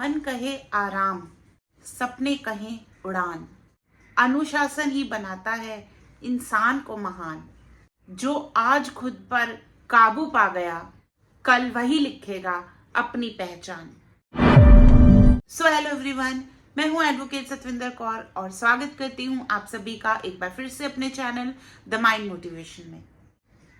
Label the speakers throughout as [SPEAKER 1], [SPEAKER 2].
[SPEAKER 1] मन कहे आराम, सपने कहें उड़ान। अनुशासन ही बनाता है इंसान को महान। जो आज खुद पर काबू पा गया, कल वही लिखेगा अपनी पहचान। सो हेलो एवरीवन, मैं हूं एडवोकेट सतविंदर कौर और स्वागत करती हूं आप सभी का एक बार फिर से अपने चैनल द माइंड मोटिवेशन में।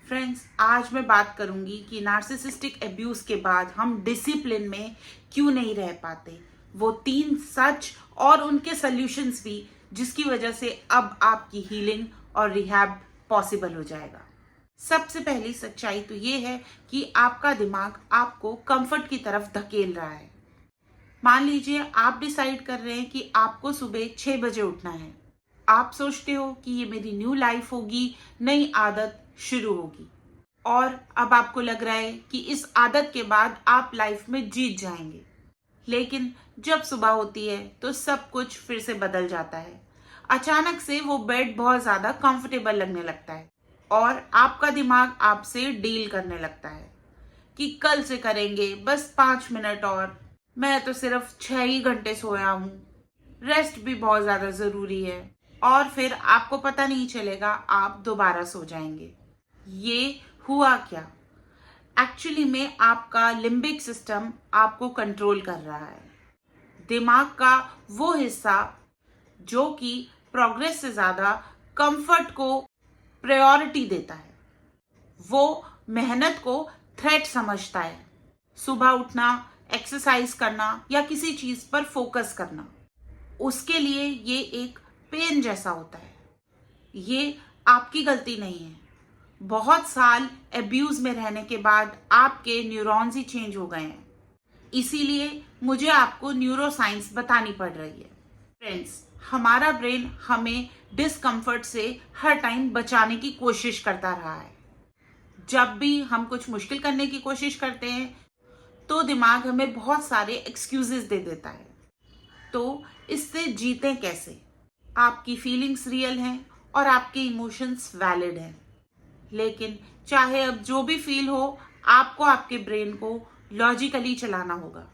[SPEAKER 1] फ्रेंड्स, आज मैं बात करूंगी कि नार्सिसिस्टिक अब्यूज के बाद हम डिसिप्लिन में क्यों नहीं रह पाते। वो 3 सच और उनके सॉल्यूशंस भी, जिसकी वजह से अब आपकी हीलिंग और रिहैब पॉसिबल हो जाएगा। सबसे पहली सच्चाई तो ये है कि आपका दिमाग आपको कंफर्ट की तरफ धकेल रहा है। मान लीजिए आप डिसाइड कर रहे हैं कि आपको सुबह 6 बजे उठना है। आप सोचते हो कि ये मेरी न्यू लाइफ होगी, नई आदत शुरू होगी, और अब आपको लग रहा है कि इस आदत के बाद आप लाइफ में जीत जाएंगे। लेकिन जब सुबह होती है तो सब कुछ फिर से बदल जाता है। अचानक से वो बेड बहुत ज्यादा कंफर्टेबल लगने लगता है और आपका दिमाग आपसे डील करने लगता है कि कल से करेंगे, बस 5 मिनट और, मैं तो सिर्फ 6 ही घंटे सोया हूँ, रेस्ट भी बहुत ज्यादा जरूरी है। और फिर आपको पता नहीं चलेगा, आप दोबारा सो जाएंगे। ये हुआ क्या? एक्चुअली में आपका लिम्बिक सिस्टम आपको कंट्रोल कर रहा है। दिमाग का वो हिस्सा जो कि प्रोग्रेस से ज्यादा कंफर्ट को प्रायोरिटी देता है, वो मेहनत को थ्रेट समझता है। सुबह उठना, एक्सरसाइज करना या किसी चीज पर फोकस करना, उसके लिए ये एक पेन जैसा होता है। ये आपकी गलती नहीं है। बहुत साल अब्यूज में रहने के बाद आपके न्यूरॉन्स ही चेंज हो गए हैं, इसीलिए मुझे आपको न्यूरोसाइंस बतानी पड़ रही है। फ्रेंड्स, हमारा ब्रेन हमें डिस्कम्फर्ट से हर टाइम बचाने की कोशिश करता रहा है। जब भी हम कुछ मुश्किल करने की कोशिश करते हैं तो दिमाग हमें बहुत सारे एक्सक्यूजेस दे देता है। तो इससे जीतें कैसे? आपकी फीलिंग्स रियल हैं और आपके इमोशंस वैलिड हैं, लेकिन चाहे अब जो भी फील हो, आपको आपके ब्रेन को लॉजिकली चलाना होगा।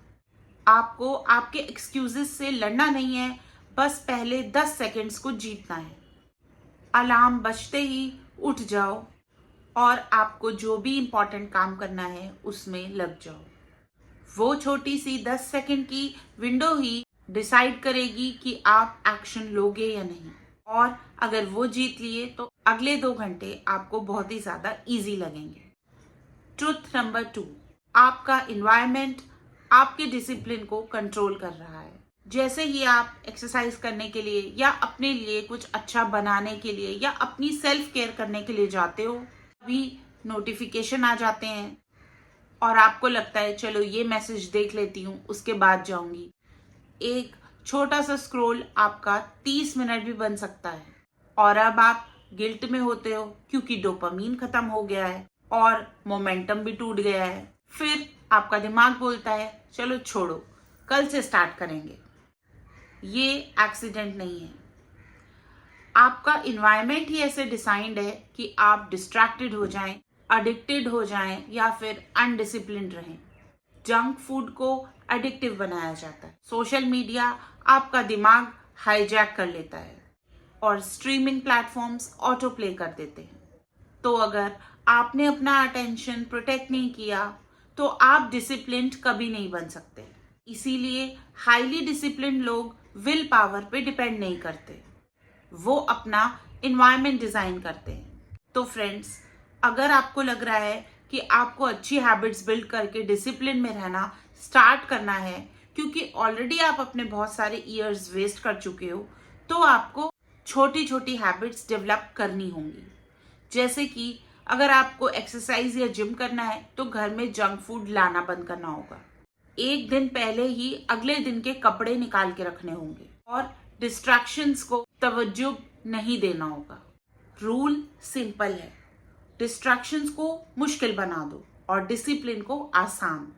[SPEAKER 1] आपको आपके एक्सक्यूजेस से लड़ना नहीं है, बस पहले 10 सेकंड्स को जीतना है। अलार्म बजते ही उठ जाओ और आपको जो भी इंपॉर्टेंट काम करना है उसमें लग जाओ। वो छोटी सी 10 सेकंड की विंडो ही डिसाइड करेगी कि आप एक्शन लोगे या नहीं। और अगर वो जीत लिए तो अगले 2 घंटे आपको बहुत ही ज्यादा इजी लगेंगे। ट्रुथ नंबर 2, आपका इन्वायरमेंट आपके डिसिप्लिन को कंट्रोल कर रहा है। जैसे ही आप एक्सरसाइज करने के लिए या अपने लिए कुछ अच्छा बनाने के लिए या अपनी सेल्फ केयर करने के लिए जाते हो, अभी नोटिफिकेशन आ जाते हैं और आपको लगता है चलो ये मैसेज देख लेती हूँ, उसके बाद जाऊंगी। एक छोटा सा स्क्रॉल आपका 30 मिनट भी बन सकता है और अब आप गिल्ट में होते हो क्योंकि डोपामीन खत्म हो गया है और मोमेंटम भी टूट गया है। फिर आपका दिमाग बोलता है चलो छोड़ो, कल से स्टार्ट करेंगे। ये एक्सीडेंट नहीं है। आपका इन्वायरमेंट ही ऐसे डिजाइंड है कि आप डिस्ट्रैक्टेड हो जाएं, एडिक्टेड हो जाएं या फिर अनडिसिप्लिन्ड रहें। जंक फूड को एडिक्टिव बनाया जाता है। सोशल मीडिया आपका दिमाग हाईजैक कर लेता है और स्ट्रीमिंग प्लेटफॉर्म्स ऑटो प्ले कर देते हैं। तो अगर आपने अपना अटेंशन प्रोटेक्ट नहीं किया तो आप डिसिप्लिन्ड कभी नहीं बन सकते। इसीलिए हाईली डिसिप्लिन्ड लोग विल पावर पे डिपेंड नहीं करते, वो अपना इन्वायरमेंट डिजाइन करते हैं। तो फ्रेंड्स, अगर आपको लग रहा है कि आपको अच्छी हैबिट्स बिल्ड करके डिसिप्लिन में रहना स्टार्ट करना है, क्योंकि ऑलरेडी आप अपने बहुत सारे ईयर्स वेस्ट कर चुके हो, तो आपको छोटी छोटी हैबिट्स डेवलप करनी होंगी। जैसे कि अगर आपको एक्सरसाइज या जिम करना है तो घर में जंक फूड लाना बंद करना होगा। एक दिन पहले ही अगले दिन के कपड़े निकाल के रखने होंगे और डिस्ट्रैक्शंस को तवज्जो नहीं देना होगा। रूल सिंपल है, डिस्ट्रैक्शंस को मुश्किल बना दो और डिसिप्लिन को आसान।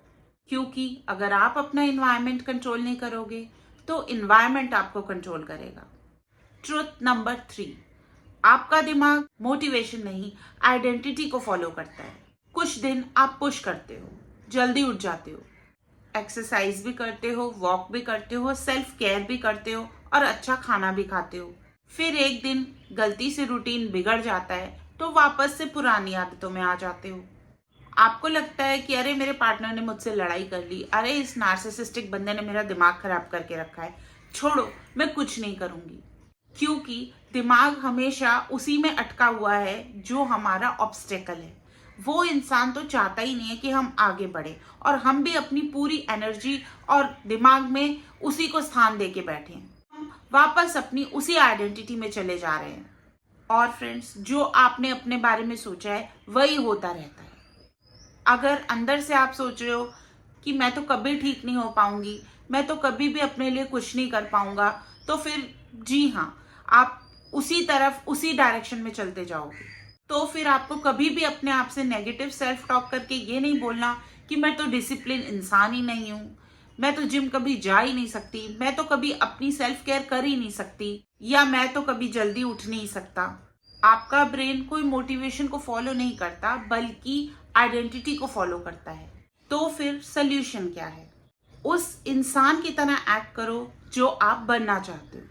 [SPEAKER 1] क्योंकि अगर आप अपना इन्वायरमेंट कंट्रोल नहीं करोगे तो इन्वायरमेंट आपको कंट्रोल करेगा। ट्रुथ नंबर 3, आपका दिमाग मोटिवेशन नहीं, आइडेंटिटी को फॉलो करता है। कुछ दिन आप पुश करते हो, जल्दी उठ जाते हो, एक्सरसाइज भी करते हो, वॉक भी करते हो, सेल्फ केयर भी करते हो और अच्छा खाना भी खाते हो। फिर एक दिन गलती से रूटीन बिगड़ जाता है तो वापस से पुरानी आदतों में आ जाते हो। आपको लगता है कि अरे मेरे पार्टनर ने मुझसे लड़ाई कर ली, अरे इस नार्सिसिस्टिक बंदे ने मेरा दिमाग खराब करके रखा है, छोड़ो मैं कुछ नहीं करूंगी। क्योंकि दिमाग हमेशा उसी में अटका हुआ है जो हमारा ऑब्स्टेकल है। वो इंसान तो चाहता ही नहीं है कि हम आगे बढ़े और हम भी अपनी पूरी एनर्जी और दिमाग में उसी को स्थान दे के बैठे हैं। हम वापस अपनी उसी आइडेंटिटी में चले जा रहे हैं। और फ्रेंड्स, जो आपने अपने बारे में सोचा है वही होता रहता है। अगर अंदर से आप सोच रहे हो कि मैं तो कभी ठीक नहीं हो पाऊंगी, मैं तो कभी भी अपने लिए कुछ नहीं कर पाऊंगा, तो फिर जी हाँ, आप उसी तरफ उसी डायरेक्शन में चलते जाओगे। तो फिर आपको कभी भी अपने आप से नेगेटिव सेल्फ टॉक करके ये नहीं बोलना कि मैं तो डिसिप्लिन इंसान ही नहीं हूँ, मैं तो जिम कभी जा ही नहीं सकती, मैं तो कभी अपनी सेल्फ केयर कर ही नहीं सकती, या मैं तो कभी जल्दी उठ नहीं सकता। आपका ब्रेन कोई मोटिवेशन को फॉलो नहीं करता बल्कि आइडेंटिटी को फॉलो करता है। तो फिर सोल्यूशन क्या है? उस इंसान की तरह एक्ट करो जो आप बनना चाहते हो,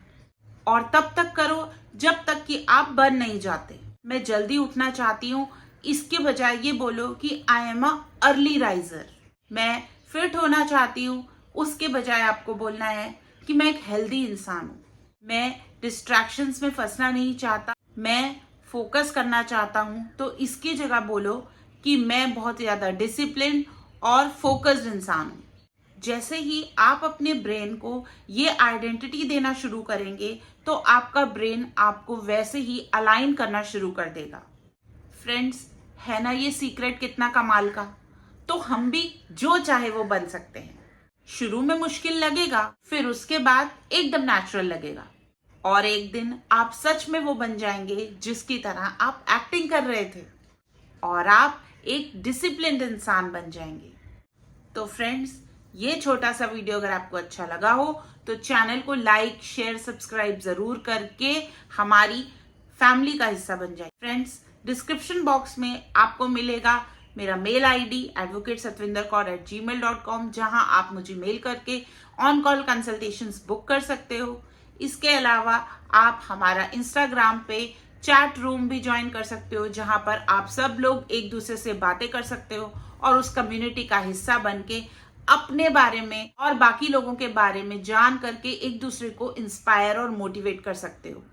[SPEAKER 1] और तब तक करो जब तक कि आप बन नहीं जाते। मैं जल्दी उठना चाहती हूँ, इसके बजाय ये बोलो कि I am a early riser. मैं फिट होना चाहती हूँ, उसके बजाय आपको बोलना है कि मैं एक हेल्दी इंसान हूँ। मैं डिस्ट्रैक्शंस में फंसना नहीं चाहता, मैं फोकस करना चाहता हूँ, तो इसकी जगह बोलो कि मैं बहुत ज़्यादा डिसिप्लिन और फोकस्ड इंसान हूँ। जैसे ही आप अपने ब्रेन को ये आइडेंटिटी देना शुरू करेंगे तो आपका ब्रेन आपको वैसे ही अलाइन करना शुरू कर देगा। फ्रेंड्स, है ना ये सीक्रेट कितना कमाल का? तो हम भी जो चाहे वो बन सकते हैं। शुरू में मुश्किल लगेगा, फिर उसके बाद एकदम नेचुरल लगेगा, और एक दिन आप सच में वो बन जाएंगे जिसकी तरह आप एक्टिंग कर रहे थे, और आप एक डिसिप्लिन्ड इंसान बन जाएंगे। तो फ्रेंड्स, ये छोटा सा वीडियो अगर आपको अच्छा लगा हो तो चैनल को लाइक, शेयर, सब्सक्राइब जरूर करके हमारी फैमिली का हिस्सा बन जाए। फ्रेंड्स, डिस्क्रिप्शन बॉक्स में आपको मिलेगा मेरा मेल आईडी advocatesatvinderkaur@gmail.com, जहां आप मुझे मेल करके ऑन कॉल कंसल्टेशंस बुक कर सकते हो। इसके अलावा आप हमारा इंस्टाग्राम पे चैट रूम भी ज्वाइन कर सकते हो, जहां पर आप सब लोग एक दूसरे से बातें कर सकते हो और उस कम्युनिटी का हिस्सा बन के अपने बारे में और बाकी लोगों के बारे में जान करके एक दूसरे को इंस्पायर और मोटिवेट कर सकते हो।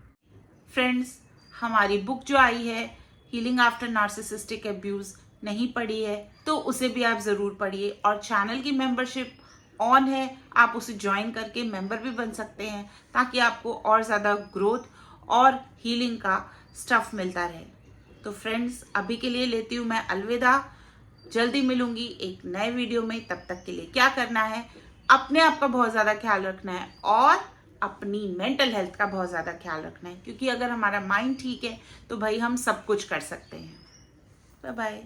[SPEAKER 1] फ्रेंड्स, हमारी बुक जो आई है हीलिंग आफ्टर नार्सिसिस्टिक अब्यूज नहीं पढ़ी है तो उसे भी आप ज़रूर पढ़िए, और चैनल की मेंबरशिप ऑन है, आप उसे ज्वाइन करके मेंबर भी बन सकते हैं ताकि आपको और ज़्यादा ग्रोथ और हीलिंग का स्टफ मिलता रहे। तो फ्रेंड्स, अभी के लिए लेती हूँ मैं अलविदा। जल्दी मिलूंगी एक नए वीडियो में। तब तक के लिए क्या करना है, अपने आप का बहुत ज़्यादा ख्याल रखना है और अपनी मेंटल हेल्थ का बहुत ज़्यादा ख्याल रखना है, क्योंकि अगर हमारा माइंड ठीक है तो भाई हम सब कुछ कर सकते हैं। Bye bye.